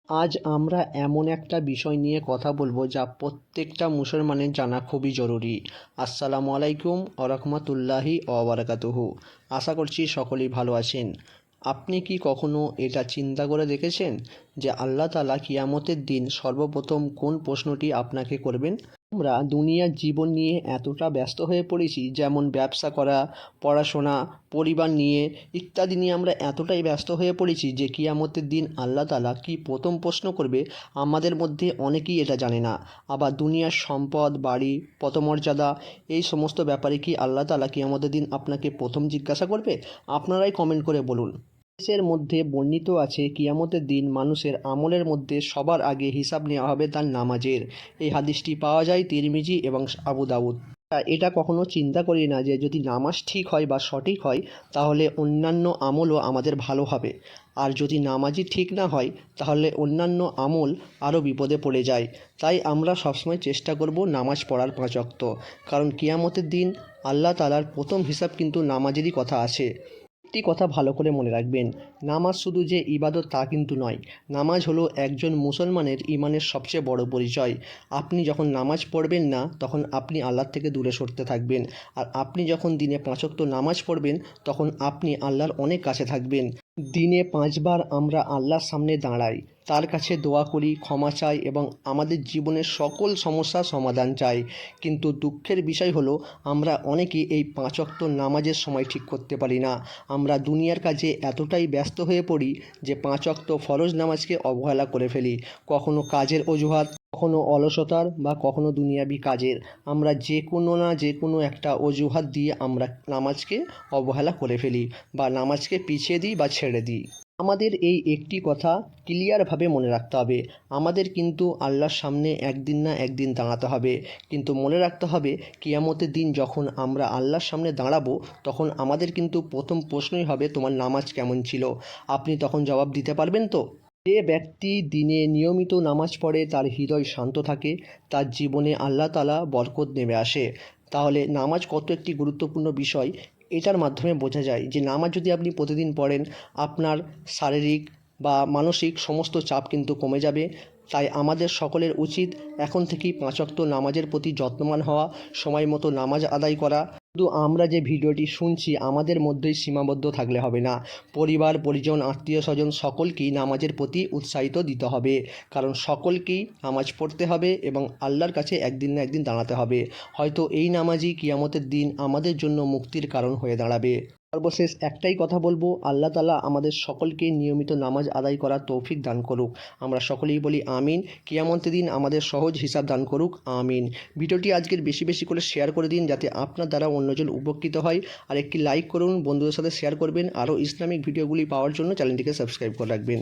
আজ আমরা এমন একটা বিষয় নিয়ে কথা বলবো যা প্রত্যেকটা মুসলমানের জানা খুবই জরুরি। আসসালামু আলাইকুম ওয়া রাহমাতুল্লাহি ওয়া বারাকাতুহু। আশা করছি সকলেই ভালো আছেন। আপনি কি কখনো এটা চিন্তা করে দেখেছেন যে আল্লাহ তাআলা কিয়ামতের দিন সর্বপ্রথম কোন প্রশ্নটি আপনাকে করবেন? আমরা দুনিয়ার জীবন নিয়ে এতটা ব্যস্ত হয়ে পড়েছি, যেমন ব্যবসা করা, পড়াশোনা, পরিবার নিয়ে ইত্যাদি নিয়ে আমরা এতটাই ব্যস্ত হয়ে পড়েছি যে কিয়ামতের দিন আল্লাহ তাআলা কি প্রথম প্রশ্ন করবে আমাদের মধ্যে অনেকেই এটা জানে না। আবার দুনিয়ার সম্পদ, বাড়ি, পদমর্যাদা এই সমস্ত ব্যাপারে কি আল্লাহ তাআলা কিয়ামতের দিন আপনাকে প্রথম জিজ্ঞাসা করবে? আপনারাই কমেন্ট করে বলুন। হাদিসের মধ্যে বর্ণিত আছে কিয়ামতের দিন মানুষের আমলের মধ্যে সবার আগে হিসাব নেওয়া হবে তার নামাজের। এই হাদিসটি পাওয়া যায় তিরমিজি এবং আবু দাউদ। এটা কখনো চিন্তা করি না যে যদি নামাজ ঠিক হয় বা সঠিক হয় তাহলে অন্যান্য আমলও আমাদের ভালো হবে, আর যদি নামাজই ঠিক না হয় তাহলে অন্যান্য আমল আরও বিপদে পড়ে যায়। তাই আমরা সবসময় চেষ্টা করব নামাজ পড়ার 5 ওয়াক্ত, কারণ কিয়ামতের দিন আল্লাহ তাআলার প্রথম হিসাব কিন্তু নামাজেরই কথা আছে। একটি কথা ভালো করে মনে রাখবেন, নামাজ শুধু যে ইবাদত তা কিন্তু নয়। নামাজ হলো একজন মুসলমানের ঈমানের সবচেয়ে বড় পরিচয়। আপনি যখন নামাজ পড়বেন না তখন আপনি আল্লাহর থেকে দূরে সরতে থাকবেন, আর আপনি যখন দিনে 5 ওয়াক্ত নামাজ পড়বেন তখন আপনি আল্লাহর অনেক কাছে থাকবেন। দিনে 5 বার আমরা আল্লাহর সামনে দাঁড়াই, তার কাছে দোয়া করি, ক্ষমা চাই এবং আমাদের জীবনের সকল সমস্যার সমাধান চাই। কিন্তু দুঃখের বিষয় হলো আমরা অনেকেই এই 5 ওয়াক্ত নামাজের সময় ঠিক করতে পারি না। আমরা দুনিয়ার কাজে এতটাই ব্যস্ত হয়ে পড়ি যে 5 ওয়াক্ত ফরজ নামাজকে অবহেলা করে ফেলি। কখনো কাজের অজুহাত, কখনো অলসতার বা কখনো দুনিয়াবি কাজের। আমরা যে কোনো না যে কোনো একটা অজুহাত দিয়ে আমরা নামাজকে অবহেলা করে ফেলি বা নামাজকে পিছিয়ে দিই বা ছেড়ে দিই। আমাদের এই একটি কথা ক্লিয়ারভাবে মনে রাখতে হবে, আমাদের কিন্তু আল্লাহর সামনে একদিন না একদিন দাঁড়াতে হবে। কিন্তু মনে রাখতে হবে কিয়ামতের দিন যখন আমরা আল্লাহর সামনে দাঁড়াবো তখন আমাদের কিন্তু প্রথম প্রশ্নই হবে তোমার নামাজ কেমন ছিল। আপনি তখন জবাব দিতে পারবেন তো? যে ব্যক্তি দিনে নিয়মিত নামাজ পড়ে তার হৃদয় শান্ত থাকে, তার জীবনে আল্লাহ তাআলা বরকত নেমে আসে। তাহলে নামাজ কত একটি গুরুত্বপূর্ণ বিষয় এটার মাধ্যমে বোঝা যায় যে নামাজ যদি আপনি প্রতিদিন পড়েন আপনার শারীরিক বা মানসিক সমস্ত চাপ কিন্তু কমে যাবে। তাই আমাদের সকলের উচিত এখন থেকেই 5 ওয়াক্ত নামাজের প্রতি যত্নবান হওয়া, সময় মতো নামাজ আদায় করা। শুধু আমরা যে ভিডিওটি শুনছি আমাদের মধ্যেই সীমাবদ্ধ থাকলে হবে না, পরিবার, পরিজন, আত্মীয় স্বজন সকলকেই নামাজের প্রতি উৎসাহিত দিতে হবে, কারণ সকলকেই নামাজ পড়তে হবে এবং আল্লাহর কাছে একদিন না একদিন দাঁড়াতে হবে। হয়তো এই নামাজই কিয়ামতের দিন আমাদের জন্য মুক্তির কারণ হয়ে দাঁড়াবে। সর্বশেষ একটাই কথা বলবো, আল্লাহ তাআলা আমাদের সকলকে নিয়মিত নামাজ আদায় করার তৌফিক দান করুক। আমরা সকলেই বলি আমিন। কিয়ামতের দিন আমাদের সহজ হিসাব দান করুক, আমিন। ভিডিওটি আজকের বেশি বেশি করে শেয়ার করে দিন যাতে আপনার দ্বারা অন্যজন উপকৃত হয়, আর একটি লাইক করুন, বন্ধুদের সাথে শেয়ার করবেন। আরও ইসলামিক ভিডিওগুলি পাওয়ার জন্য চ্যানেলটিকে সাবস্ক্রাইব করে রাখবেন।